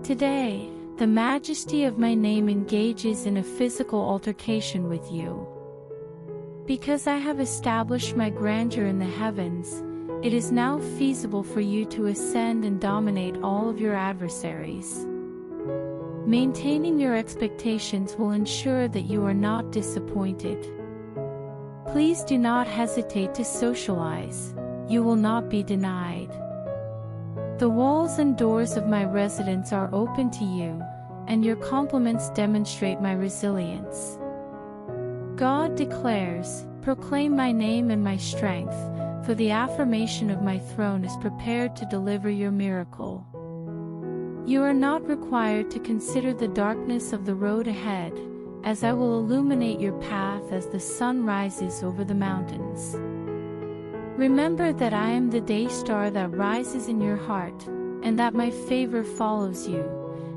Today, the majesty of my name engages in a physical altercation with you. Because I have established my grandeur in the heavens, it is now feasible for you to ascend and dominate all of your adversaries. Maintaining your expectations will ensure that you are not disappointed. Please do not hesitate to socialize. You will not be denied. The walls and doors of my residence are open to you, and your compliments demonstrate my resilience. God declares, "Proclaim my name and my strength, for the affirmation of my throne is prepared to deliver your miracle." You are not required to consider the darkness of the road ahead, as I will illuminate your path as the sun rises over the mountains. Remember that I am the day star that rises in your heart, and that my favor follows you,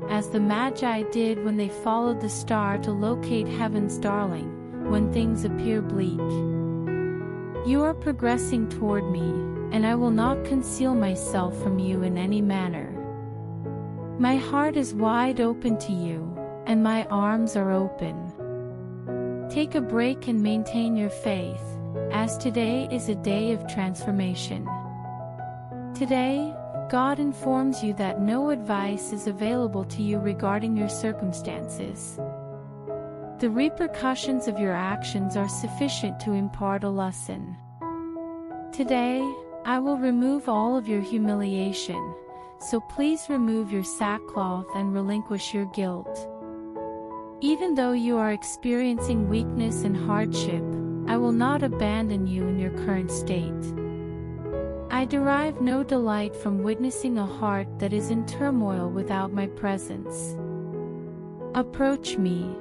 as the Magi did when they followed the star to locate heaven's darling, when things appear bleak. You are progressing toward me, and I will not conceal myself from you in any manner. My heart is wide open to you, and my arms are open. Take a break and maintain your faith, as today is a day of transformation. Today, God informs you that no advice is available to you regarding your circumstances. The repercussions of your actions are sufficient to impart a lesson. Today, I will remove all of your humiliation, so please remove your sackcloth and relinquish your guilt. Even though you are experiencing weakness and hardship, I will not abandon you in your current state. I derive no delight from witnessing a heart that is in turmoil without my presence. Approach me.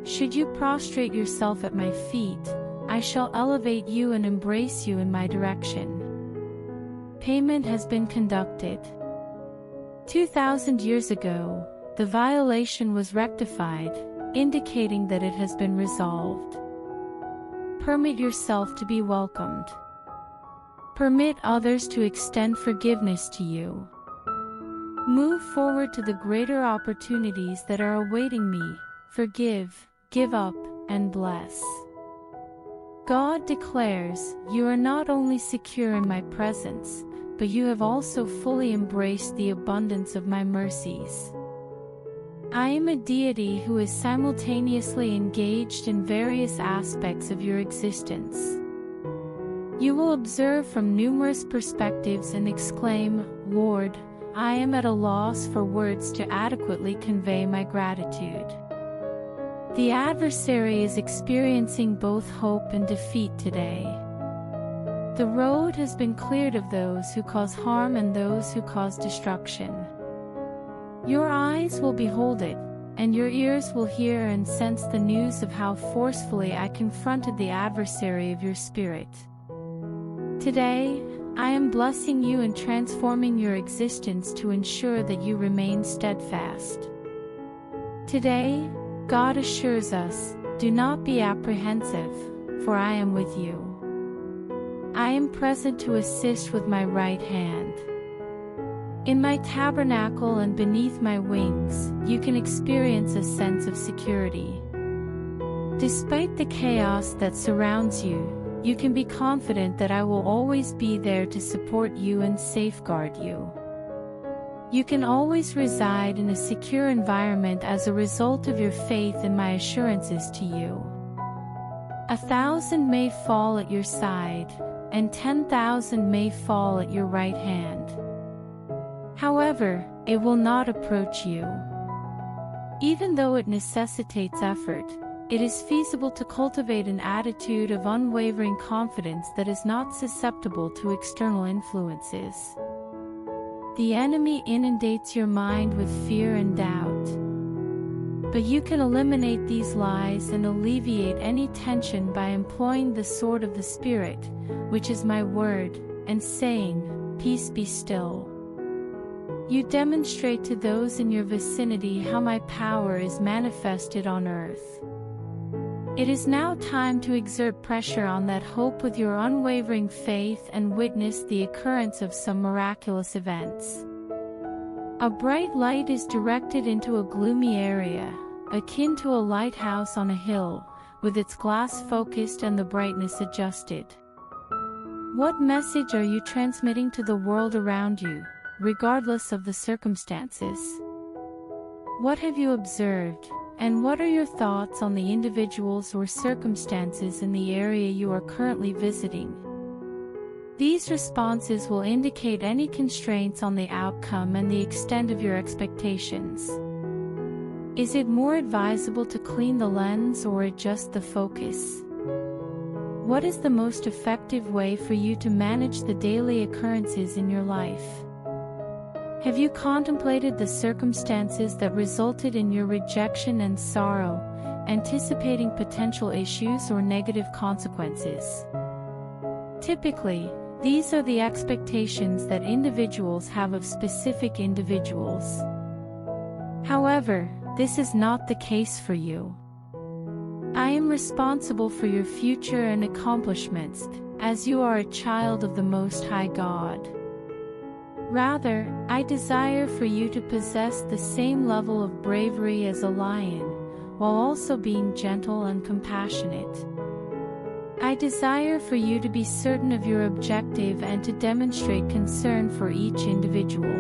Should you prostrate yourself at my feet, I shall elevate you and embrace you in my direction. Payment has been conducted. 2,000 years ago, the violation was rectified, indicating that it has been resolved. Permit yourself to be welcomed. Permit others to extend forgiveness to you. Move forward to the greater opportunities that are awaiting me. Forgive, give up, and bless. God declares, you are not only secure in my presence, but you have also fully embraced the abundance of my mercies. I am a deity who is simultaneously engaged in various aspects of your existence. You will observe from numerous perspectives and exclaim, Lord, I am at a loss for words to adequately convey my gratitude. The adversary is experiencing both hope and defeat today. The road has been cleared of those who cause harm and those who cause destruction. Your eyes will behold it, and your ears will hear and sense the news of how forcefully I confronted the adversary of your spirit. Today, I am blessing you and transforming your existence to ensure that you remain steadfast. Today, God assures us, do not be apprehensive, for I am with you. I am present to assist with my right hand. In my tabernacle and beneath my wings, you can experience a sense of security. Despite the chaos that surrounds you, you can be confident that I will always be there to support you and safeguard you. You can always reside in a secure environment as a result of your faith in my assurances to you. 1,000 may fall at your side, and 10,000 may fall at your right hand. However, it will not approach you. Even though it necessitates effort, it is feasible to cultivate an attitude of unwavering confidence that is not susceptible to external influences. The enemy inundates your mind with fear and doubt. But you can eliminate these lies and alleviate any tension by employing the sword of the Spirit, which is my word, and saying, "Peace be still." You demonstrate to those in your vicinity how my power is manifested on earth. It is now time to exert pressure on that hope with your unwavering faith and witness the occurrence of some miraculous events. A bright light is directed into a gloomy area, akin to a lighthouse on a hill, with its glass focused and the brightness adjusted. What message are you transmitting to the world around you, regardless of the circumstances? What have you observed, and what are your thoughts on the individuals or circumstances in the area you are currently visiting? These responses will indicate any constraints on the outcome and the extent of your expectations. Is it more advisable to clean the lens or adjust the focus? What is the most effective way for you to manage the daily occurrences in your life? Have you contemplated the circumstances that resulted in your rejection and sorrow, anticipating potential issues or negative consequences? Typically, these are the expectations that individuals have of specific individuals. However, this is not the case for you. I am responsible for your future and accomplishments, as you are a child of the Most High God. Rather, I desire for you to possess the same level of bravery as a lion, while also being gentle and compassionate. I desire for you to be certain of your objective and to demonstrate concern for each individual.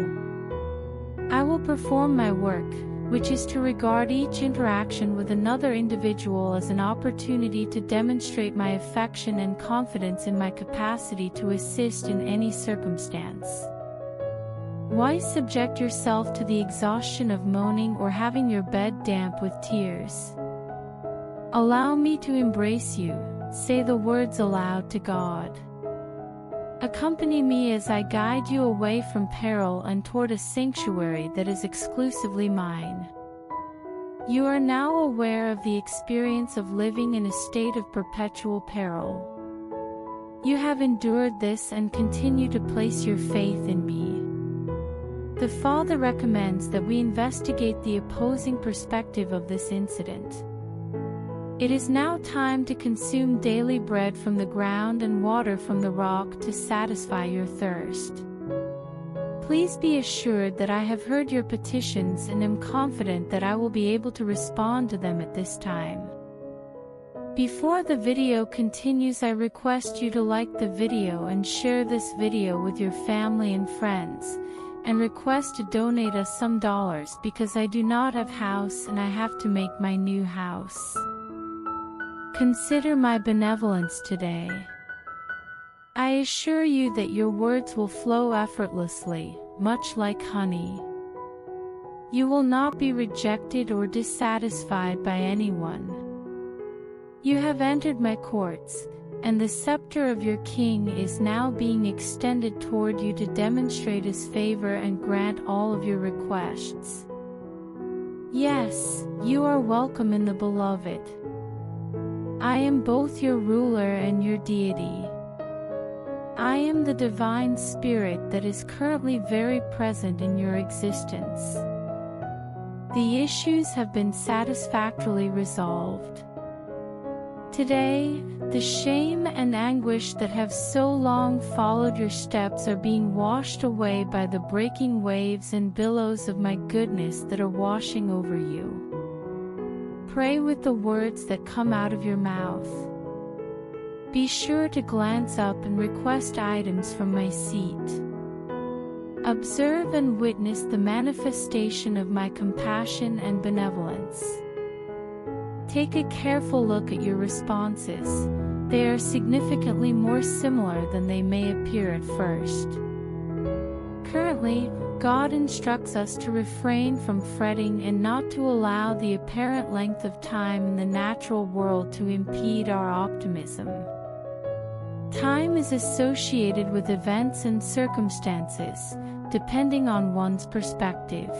I will perform my work, which is to regard each interaction with another individual as an opportunity to demonstrate my affection and confidence in my capacity to assist in any circumstance. Why subject yourself to the exhaustion of moaning or having your bed damp with tears? Allow me to embrace you. Say the words aloud to God. Accompany me as I guide you away from peril and toward a sanctuary that is exclusively mine. You are now aware of the experience of living in a state of perpetual peril. You have endured this and continue to place your faith in me. The Father recommends that we investigate the opposing perspective of this incident. It is now time to consume daily bread from the ground and water from the rock to satisfy your thirst. Please be assured that I have heard your petitions and am confident that I will be able to respond to them at this time. Before the video continues, I request you to like the video and share this video with your family and friends, and request to donate us some dollars because I do not have house and I have to make my new house. Consider my benevolence today. I assure you that your words will flow effortlessly, much like honey. You will not be rejected or dissatisfied by anyone. You have entered my courts, and the scepter of your king is now being extended toward you to demonstrate his favor and grant all of your requests. Yes, you are welcome in the Beloved. I am both your ruler and your deity. I am the divine spirit that is currently very present in your existence. The issues have been satisfactorily resolved. Today, the shame and anguish that have so long followed your steps are being washed away by the breaking waves and billows of my goodness that are washing over you. Pray with the words that come out of your mouth. Be sure to glance up and request items from my seat. Observe and witness the manifestation of my compassion and benevolence. Take a careful look at your responses. They are significantly more similar than they may appear at first. Currently, God instructs us to refrain from fretting and not to allow the apparent length of time in the natural world to impede our optimism. Time is associated with events and circumstances, depending on one's perspective.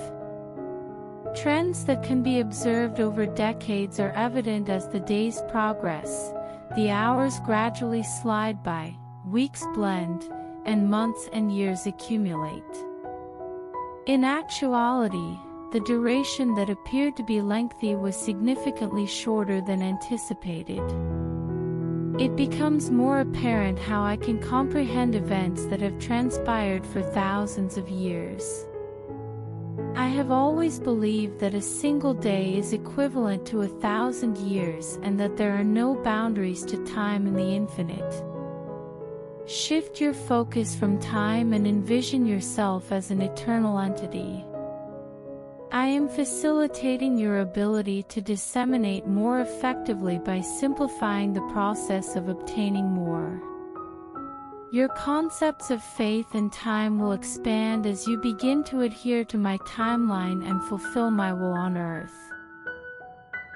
Trends that can be observed over decades are evident as the days progress, the hours gradually slide by, weeks blend, and months and years accumulate. In actuality, the duration that appeared to be lengthy was significantly shorter than anticipated. It becomes more apparent how I can comprehend events that have transpired for thousands of years. I have always believed that a single day is equivalent to 1,000 years and that there are no boundaries to time in the infinite. Shift your focus from time and envision yourself as an eternal entity. I am facilitating your ability to disseminate more effectively by simplifying the process of obtaining more. Your concepts of faith and time will expand as you begin to adhere to my timeline and fulfill my will on earth.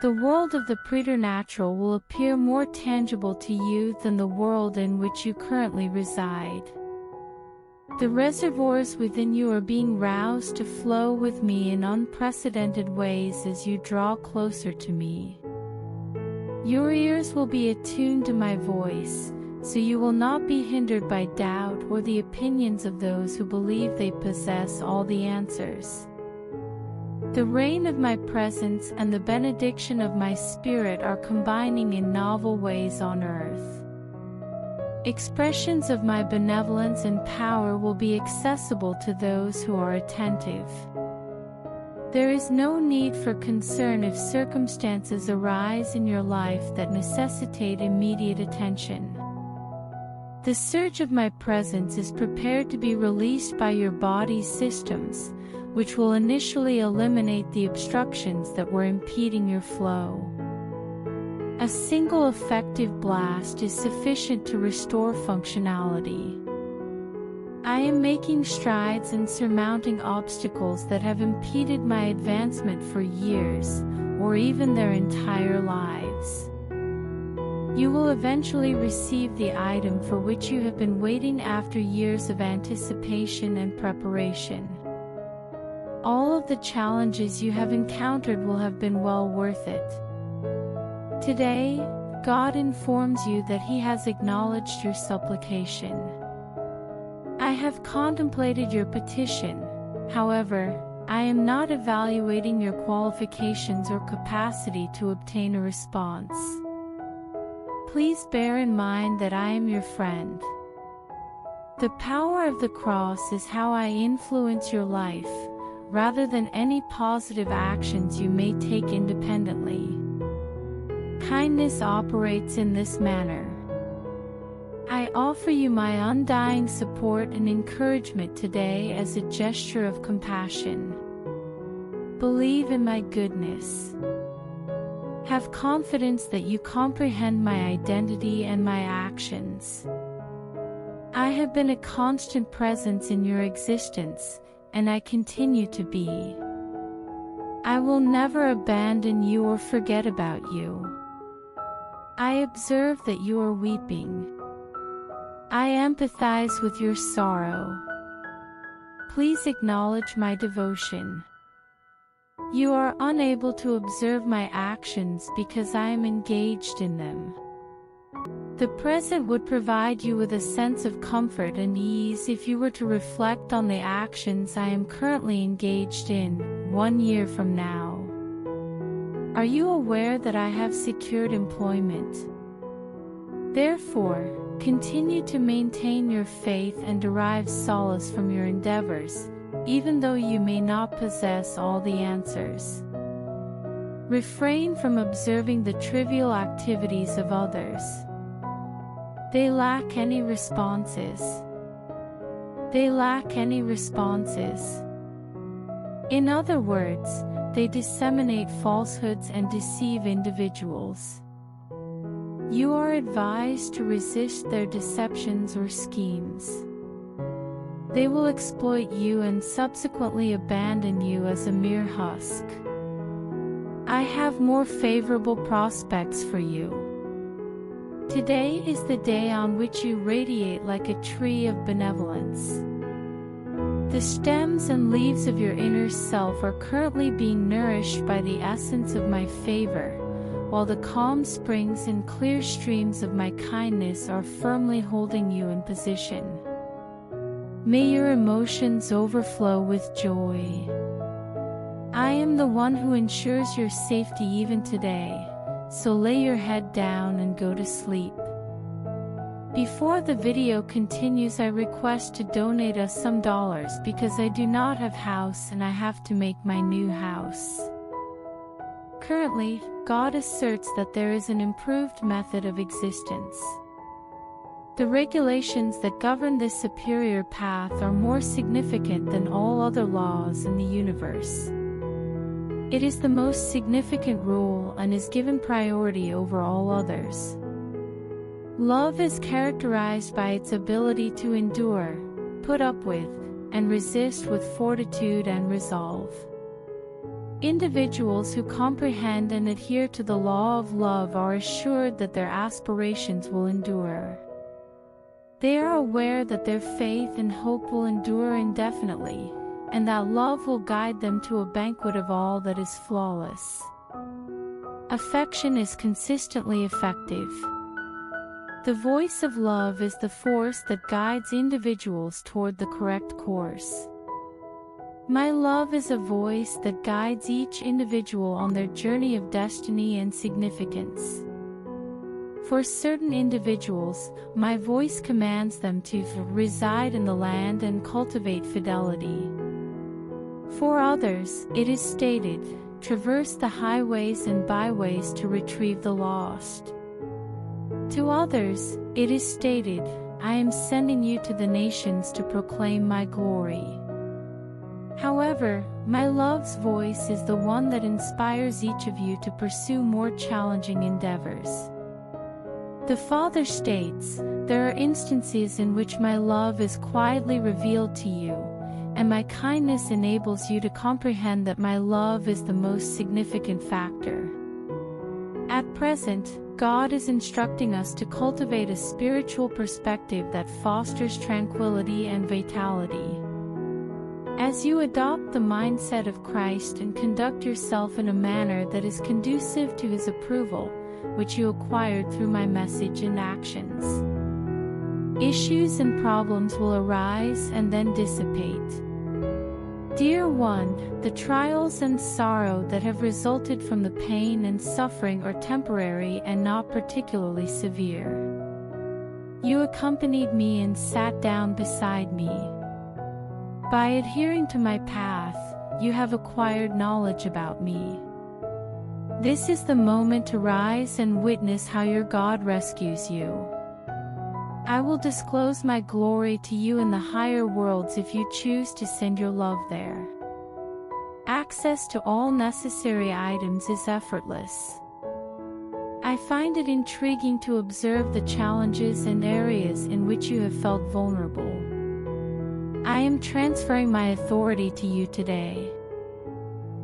The world of the preternatural will appear more tangible to you than the world in which you currently reside. The reservoirs within you are being roused to flow with me in unprecedented ways as you draw closer to me. Your ears will be attuned to my voice, so you will not be hindered by doubt or the opinions of those who believe they possess all the answers. The reign of my presence and the benediction of my spirit are combining in novel ways on earth. Expressions of my benevolence and power will be accessible to those who are attentive. There is no need for concern if circumstances arise in your life that necessitate immediate attention. The surge of my presence is prepared to be released by your body's systems, which will initially eliminate the obstructions that were impeding your flow. A single effective blast is sufficient to restore functionality. I am making strides in surmounting obstacles that have impeded my advancement for years, or even their entire lives. You will eventually receive the item for which you have been waiting after years of anticipation and preparation. All of the challenges you have encountered will have been well worth it. Today, God informs you that He has acknowledged your supplication. I have contemplated your petition. However, I am not evaluating your qualifications or capacity to obtain a response. Please bear in mind that I am your friend. The power of the cross is how I influence your life, rather than any positive actions you may take independently. Kindness operates in this manner. I offer you my undying support and encouragement today as a gesture of compassion. Believe in my goodness. Have confidence that you comprehend my identity and my actions. I have been a constant presence in your existence, and I continue to be. I will never abandon you or forget about you. I observe that you are weeping. I empathize with your sorrow. Please acknowledge my devotion. You are unable to observe my actions because I am engaged in them. The present would provide you with a sense of comfort and ease if you were to reflect on the actions I am currently engaged in, 1 year from now. Are you aware that I have secured employment? Therefore, continue to maintain your faith and derive solace from your endeavors, even though you may not possess all the answers. Refrain from observing the trivial activities of others. They lack any responses. They lack any responses. In other words, they disseminate falsehoods and deceive individuals. You are advised to resist their deceptions or schemes. They will exploit you and subsequently abandon you as a mere husk. I have more favorable prospects for you. Today is the day on which you radiate like a tree of benevolence. The stems and leaves of your inner self are currently being nourished by the essence of my favor, while the calm springs and clear streams of my kindness are firmly holding you in position. May your emotions overflow with joy. I am the one who ensures your safety even today, so lay your head down and go to sleep. Before the video continues, I request to donate us some dollars because I do not have house and I have to make my new house. Currently, God asserts that there is an improved method of existence. The regulations that govern this superior path are more significant than all other laws in the universe. It is the most significant rule and is given priority over all others. Love is characterized by its ability to endure, put up with, and resist with fortitude and resolve. Individuals who comprehend and adhere to the law of love are assured that their aspirations will endure. They are aware that their faith and hope will endure indefinitely, and that love will guide them to a banquet of all that is flawless. Affection is consistently effective. The voice of love is the force that guides individuals toward the correct course. My love is a voice that guides each individual on their journey of destiny and significance. For certain individuals, my voice commands them to reside in the land and cultivate fidelity. For others, it is stated, traverse the highways and byways to retrieve the lost. To others, it is stated, I am sending you to the nations to proclaim my glory. However, my love's voice is the one that inspires each of you to pursue more challenging endeavors. The Father states, there are instances in which my love is quietly revealed to you, and my kindness enables you to comprehend that my love is the most significant factor. At present, God is instructing us to cultivate a spiritual perspective that fosters tranquility and vitality. As you adopt the mindset of Christ and conduct yourself in a manner that is conducive to His approval, which you acquired through my message and actions, issues and problems will arise and then dissipate. Dear one, the trials and sorrow that have resulted from the pain and suffering are temporary and not particularly severe. You accompanied me and sat down beside me. By adhering to my path, you have acquired knowledge about me. This is the moment to rise and witness how your God rescues you. I will disclose my glory to you in the higher worlds if you choose to send your love there. Access to all necessary items is effortless. I find it intriguing to observe the challenges and areas in which you have felt vulnerable. I am transferring my authority to you today.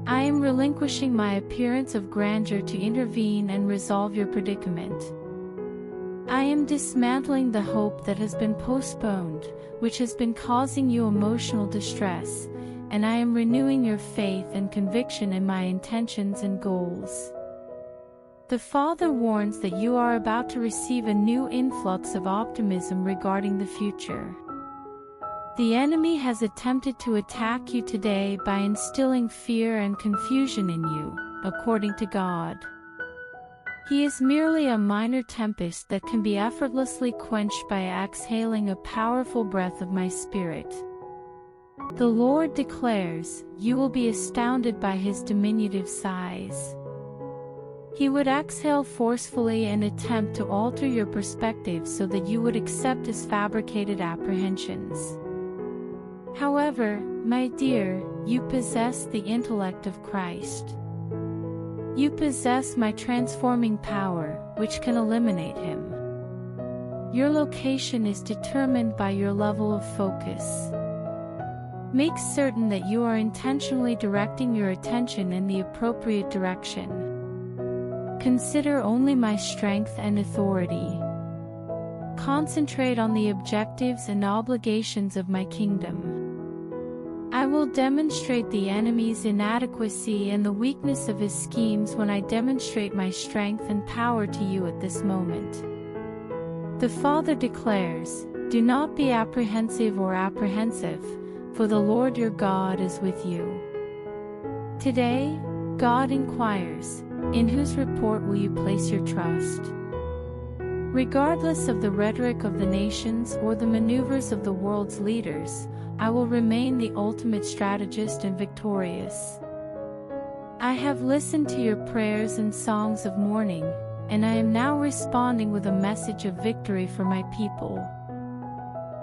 I am relinquishing my appearance of grandeur to intervene and resolve your predicament. I am dismantling the hope that has been postponed, which has been causing you emotional distress, and I am renewing your faith and conviction in my intentions and goals. The Father warns that you are about to receive a new influx of optimism regarding the future. The enemy has attempted to attack you today by instilling fear and confusion in you, according to God. He is merely a minor tempest that can be effortlessly quenched by exhaling a powerful breath of my Spirit. The Lord declares, you will be astounded by His diminutive size. He would exhale forcefully and attempt to alter your perspective so that you would accept His fabricated apprehensions. However, my dear, you possess the intellect of Christ. You possess my transforming power, which can eliminate him. Your location is determined by your level of focus. Make certain that you are intentionally directing your attention in the appropriate direction. Consider only my strength and authority. Concentrate on the objectives and obligations of my kingdom. I will demonstrate the enemy's inadequacy and the weakness of his schemes when I demonstrate my strength and power to you at this moment. The Father declares, do not be apprehensive or apprehensive, for the Lord your God is with you. Today, God inquires, in whose report will you place your trust? Regardless of the rhetoric of the nations or the maneuvers of the world's leaders, I will remain the ultimate strategist and victorious. I have listened to your prayers and songs of mourning, and I am now responding with a message of victory for my people.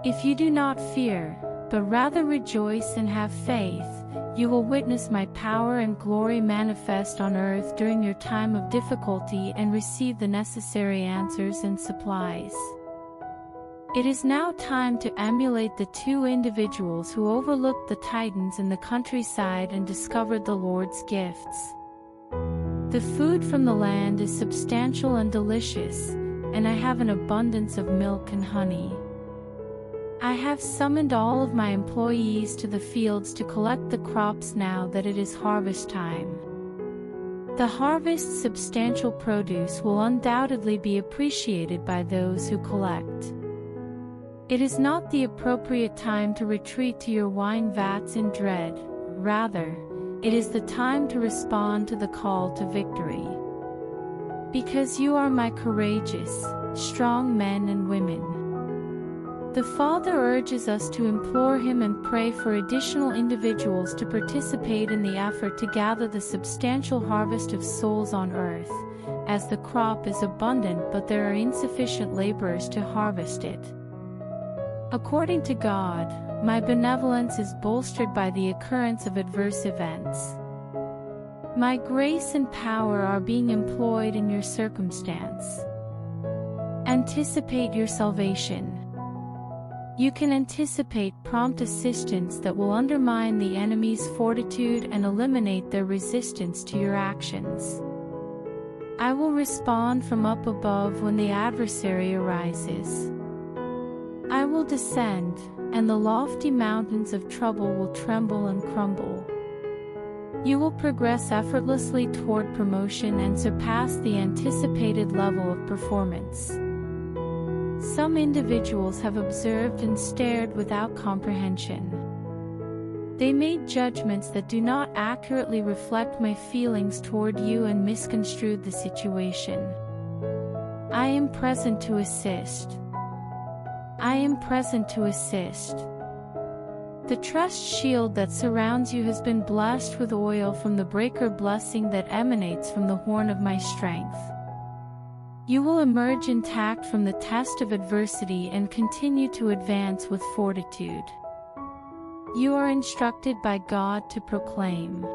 If you do not fear, but rather rejoice and have faith, you will witness my power and glory manifest on earth during your time of difficulty and receive the necessary answers and supplies. It is now time to emulate the two individuals who overlooked the Titans in the countryside and discovered the Lord's gifts. The food from the land is substantial and delicious, and I have an abundance of milk and honey. I have summoned all of my employees to the fields to collect the crops now that it is harvest time. The harvest's substantial produce will undoubtedly be appreciated by those who collect. It is not the appropriate time to retreat to your wine vats in dread, rather, it is the time to respond to the call to victory. Because you are my courageous, strong men and women. The Father urges us to implore Him and pray for additional individuals to participate in the effort to gather the substantial harvest of souls on earth, as the crop is abundant but there are insufficient laborers to harvest it. According to God, my benevolence is bolstered by the occurrence of adverse events. My grace and power are being employed in your circumstance. Anticipate your salvation. You can anticipate prompt assistance that will undermine the enemy's fortitude and eliminate their resistance to your actions. I will respond from up above when the adversary arises. I will descend, and the lofty mountains of trouble will tremble and crumble. You will progress effortlessly toward promotion and surpass the anticipated level of performance. Some individuals have observed and stared without comprehension. They made judgments that do not accurately reflect my feelings toward you and misconstrued the situation. I am present to assist. I am present to assist. The trust shield that surrounds you has been blessed with oil from the breaker blessing that emanates from the horn of my strength. You will emerge intact from the test of adversity and continue to advance with fortitude. You are instructed by God to proclaim.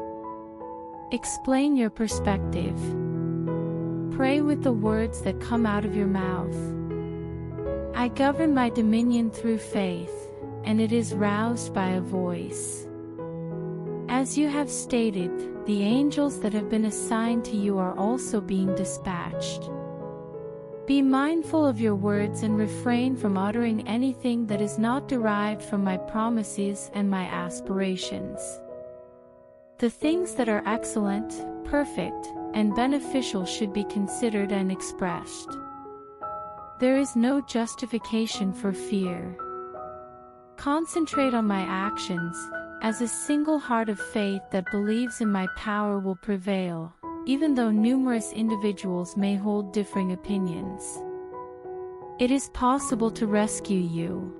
Explain your perspective. Pray with the words that come out of your mouth. I govern my dominion through faith, and it is roused by a voice. As you have stated, the angels that have been assigned to you are also being dispatched. Be mindful of your words and refrain from uttering anything that is not derived from my promises and my aspirations. The things that are excellent, perfect, and beneficial should be considered and expressed. There is no justification for fear. Concentrate on my actions, as a single heart of faith that believes in my power will prevail, even though numerous individuals may hold differing opinions. It is possible to rescue you.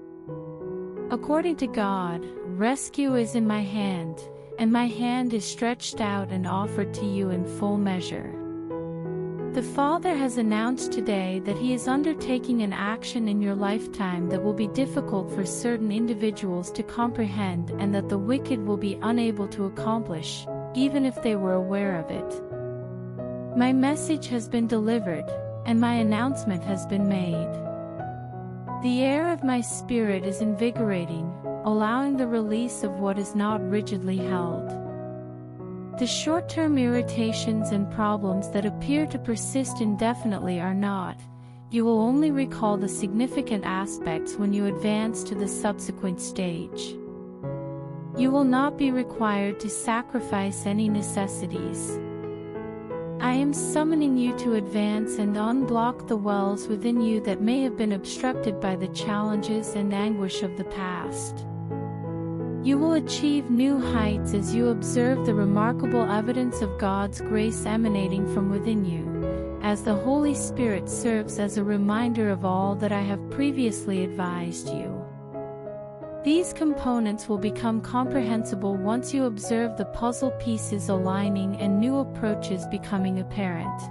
According to God, rescue is in my hand, and my hand is stretched out and offered to you in full measure. The Father has announced today that He is undertaking an action in your lifetime that will be difficult for certain individuals to comprehend and that the wicked will be unable to accomplish, even if they were aware of it. My message has been delivered, and my announcement has been made. The air of my spirit is invigorating, allowing the release of what is not rigidly held. The short-term irritations and problems that appear to persist indefinitely are not. You will only recall the significant aspects when you advance to the subsequent stage. You will not be required to sacrifice any necessities. I am summoning you to advance and unblock the wells within you that may have been obstructed by the challenges and anguish of the past. You will achieve new heights as you observe the remarkable evidence of God's grace emanating from within you, as the Holy Spirit serves as a reminder of all that I have previously advised you. These components will become comprehensible once you observe the puzzle pieces aligning and new approaches becoming apparent.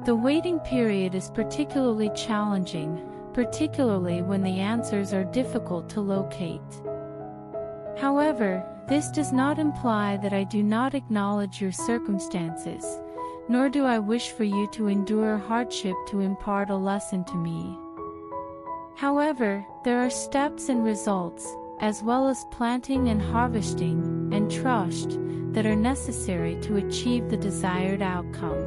The waiting period is particularly challenging, particularly when the answers are difficult to locate. However, this does not imply that I do not acknowledge your circumstances, nor do I wish for you to endure hardship to impart a lesson to me. However, there are steps and results, as well as planting and harvesting, and trust, that are necessary to achieve the desired outcome.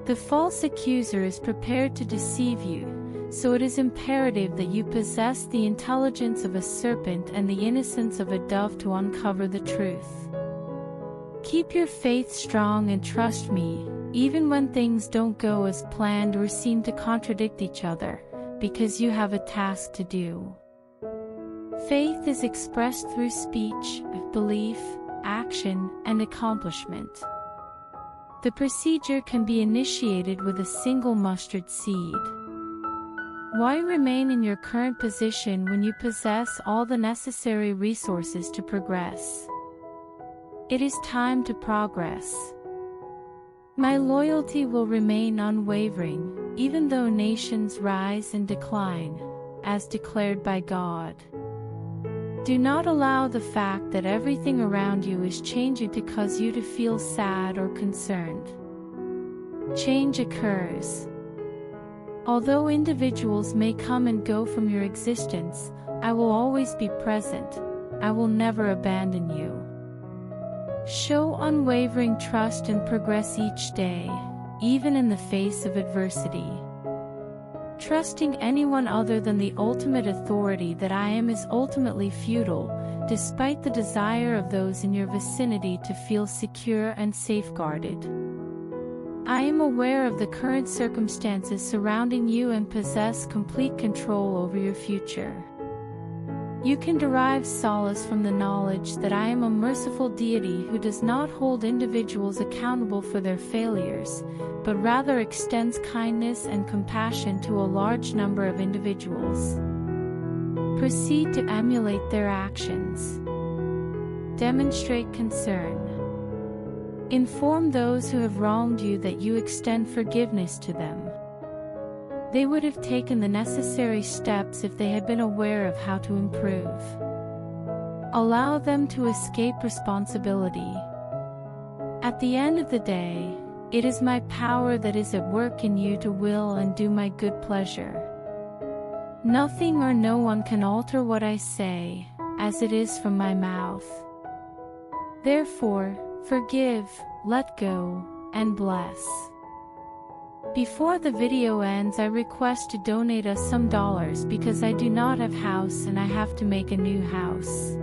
The false accuser is prepared to deceive you, so it is imperative that you possess the intelligence of a serpent and the innocence of a dove to uncover the truth. Keep your faith strong and trust me, even when things don't go as planned or seem to contradict each other, because you have a task to do. Faith is expressed through speech, belief, action, and accomplishment. The procedure can be initiated with a single mustard seed. Why remain in your current position when you possess all the necessary resources to progress? It is time to progress. My loyalty will remain unwavering, even though nations rise and decline, as declared by God. Do not allow the fact that everything around you is changing to cause you to feel sad or concerned. Change occurs. Although individuals may come and go from your existence, I will always be present. I will never abandon you. Show unwavering trust and progress each day, even in the face of adversity. Trusting anyone other than the ultimate authority that I am is ultimately futile, despite the desire of those in your vicinity to feel secure and safeguarded. I am aware of the current circumstances surrounding you and possess complete control over your future. You can derive solace from the knowledge that I am a merciful deity who does not hold individuals accountable for their failures, but rather extends kindness and compassion to a large number of individuals. Proceed to emulate their actions. Demonstrate concern. Inform those who have wronged you that you extend forgiveness to them. They would have taken the necessary steps if they had been aware of how to improve. Allow them to escape responsibility. At the end of the day, it is my power that is at work in you to will and do my good pleasure. Nothing or no one can alter what I say, as it is from my mouth. Therefore, forgive, let go, and bless. Before the video ends, I request to donate us some dollars because I do not have house and I have to make a new house.